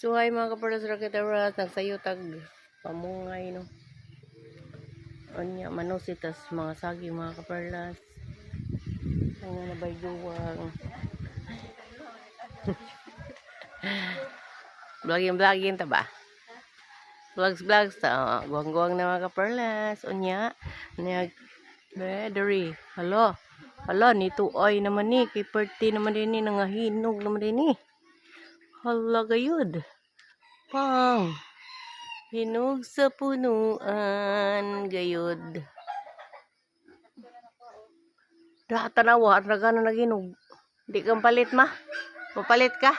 So hi mga kaparlas rakitaras, nagsayo tag pamungay no. Anya manusitas mga saging mga kaparlas. Ang nabay duwang. Vlogging ta ba? Vlogs ta. Guwang-guwang na mga kaparlas. Unya nag bedari. Hala ni tuoy naman ni kay party naman din ni nangahinog naman din ni. Hala gayud. Pang hinog sa punuan gayud. Da tanawa raga na naginog. Di kang palit ma? Papalit ka?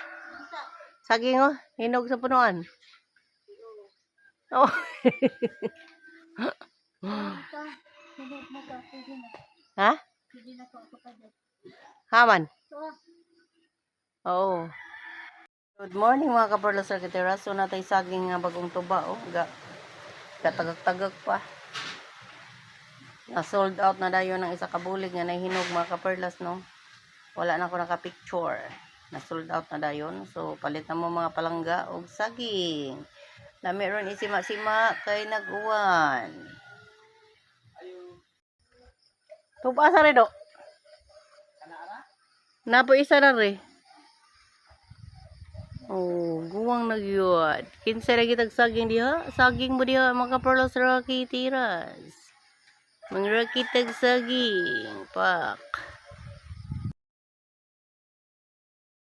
Saging oh, hinog sa punuan. Oh. Ha? Haman. Oh. Good morning mga kaparlas rakitaras. So natay saging nga bagong tuba oh. Katagag-tagag pa. Na sold out na dayon ng isa kabulig nga nahinog mga kaparlas no. Wala na ako naka-picture. Na sold out na dayon. So palit na mo mga palangga og saging. Na meron isima-sima kay nag-uwan. Tuba sa redo. Napo isa na re. Oh, guwang nagyod. Kinsa lagi tag saging diha? Saging mo diha mga kaparlas rakitiras. Mangrakitag saging. Pak.